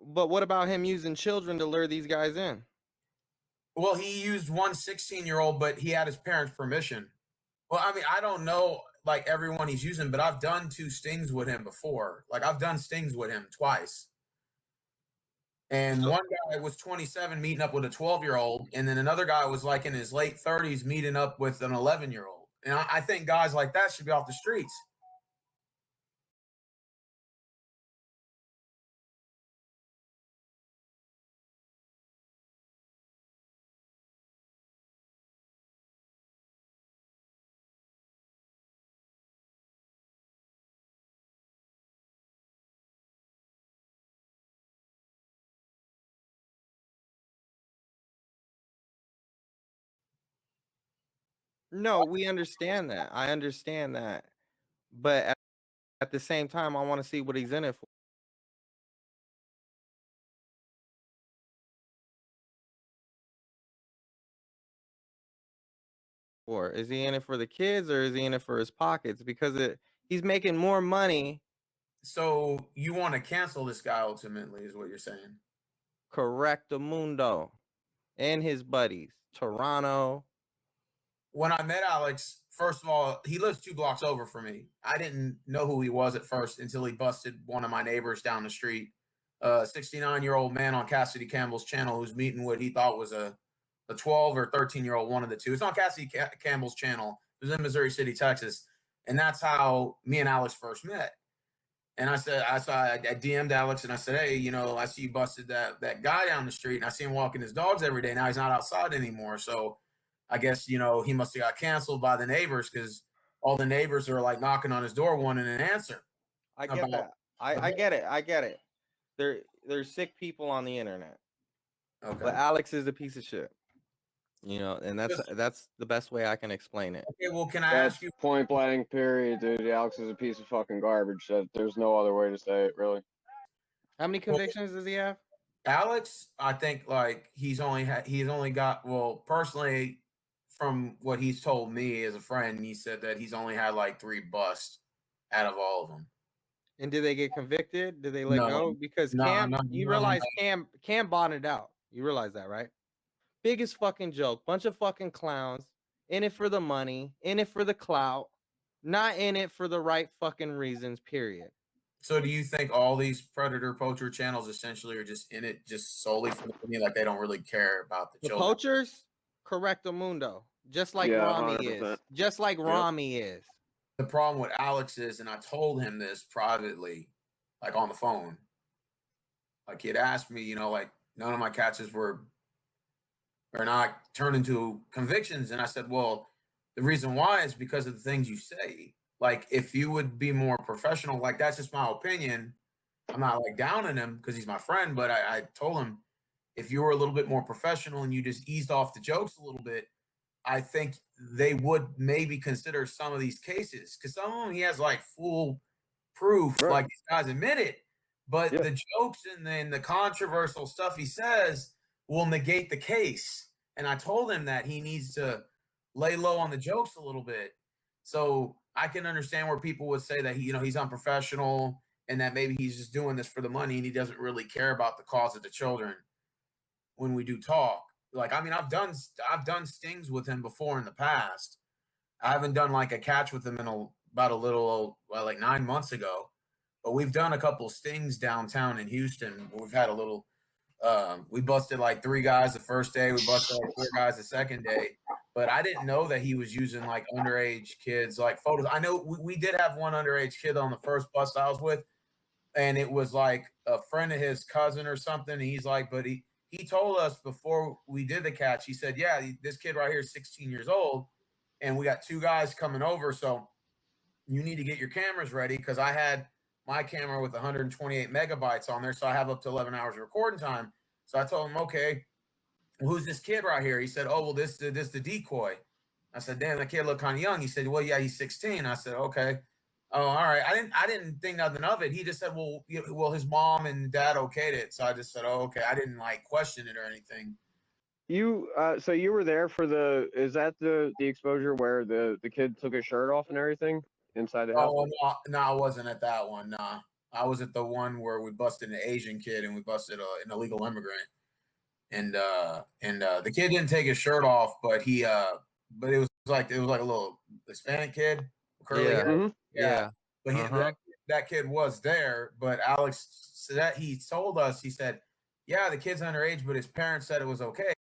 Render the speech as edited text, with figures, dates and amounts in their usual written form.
But what about him using children to lure these guys in? Well, he used one 16-year-old, but he had his parents' permission. Well, I mean, I don't know like everyone he's using, but I've done 2 stings with him before. Like I've done stings with him twice. And So one guy was 27 meeting up with a 12-year-old, and then another guy was like in his late 30s meeting up with an 11-year-old. And I think guys like that should be off the streets. no, we understand that. I understand that. But at the same time, I want to see what he's in it for. Is he in it for the kids or is he in it for his pockets? Because he's making more money. So you want to cancel this guy ultimately, is what you're saying. Correcto mundo and his buddies, Toronto. When I met Alex, first of all, he lives 2 blocks over from me. I didn't know who he was at first until he busted one of my neighbors down the street, a 69-year-old man on Cassidy Campbell's channel who's meeting what he thought was a 12 or 13-year-old, one of the two. It's on Cassidy Campbell's channel. It was in Missouri City, Texas. And that's how me and Alex first met. And I DM'd Alex and I said, hey, you know, I see you busted that guy down the street and I see him walking his dogs every day. Now he's not outside anymore. So I guess, you know, he must have got canceled by the neighbors because all the neighbors are like knocking on his door wanting an answer. I get that. I get it. I get it. There's sick people on the internet. Okay. But Alex is a piece of shit. You know, and that's the best way I can explain it. Okay, well, can I ask you? Point blank, period, dude. Alex is a piece of fucking garbage. There's no other way to say it, really. How many convictions does he have? Alex, I think like he's only got, well, personally, from what he's told me as a friend, he said that he's only had like 3 busts out of all of them. And did they get convicted? Did they let go? Because you realize Cam botted out. You realize that, right? Biggest fucking joke. Bunch of fucking clowns. In it for the money. In it for the clout. Not in it for the right fucking reasons, period. So do you think all these predator poacher channels essentially are just in it just solely for the money? Like they don't really care about the children? Poachers? Correcto mundo. Just like Rami 100%. Is. Just like Rami is. The problem with Alex is, and I told him this privately, like on the phone, like he had asked me, you know, like none of my catches are not turned into convictions. And I said, well, the reason why is because of the things you say. Like if you would be more professional, like that's just my opinion. I'm not like downing him because he's my friend, but I told him if you were a little bit more professional and you just eased off the jokes a little bit, I think they would maybe consider some of these cases because some of them he has like full proof, right. Like these guys admit it, but the jokes and then the controversial stuff he says will negate the case. And I told him that he needs to lay low on the jokes a little bit. So I can understand where people would say that he's unprofessional and that maybe he's just doing this for the money and he doesn't really care about the cause of the children when we do talk. Like, I mean, I've done stings with him before in the past. I haven't done like a catch with him in like 9 months ago, but we've done a couple stings downtown in Houston. We've had a little, we busted like 3 guys the first day. We busted like 4 guys the second day, but I didn't know that he was using like underage kids, like photos. I know we did have one underage kid on the first bust I was with, and it was like a friend of his cousin or something. And he's like, but he told us before we did the catch, he said, yeah, this kid right here is 16 years old and we got 2 guys coming over. So you need to get your cameras ready. Cause I had my camera with 128 megabytes on there. So I have up to 11 hours of recording time. So I told him, okay, well, who's this kid right here? He said, oh, well, this the decoy. I said, damn, that kid looked kind of young. He said, well, yeah, he's 16. I said, okay. Oh, all right. I didn't think nothing of it. He just said, well, his mom and dad okayed it. So I just said, oh, okay. I didn't like question it or anything. So you were there for is that the exposure where the kid took his shirt off and everything inside the house? Oh, no, I wasn't at that one. Nah. I was at the one where we busted an Asian kid and we busted an illegal immigrant. And the kid didn't take his shirt off, but but it was like a little Hispanic kid, curly hair. Yeah. But that kid was there. But Alex said that he told us, he said, yeah, the kid's underage, but his parents said it was okay.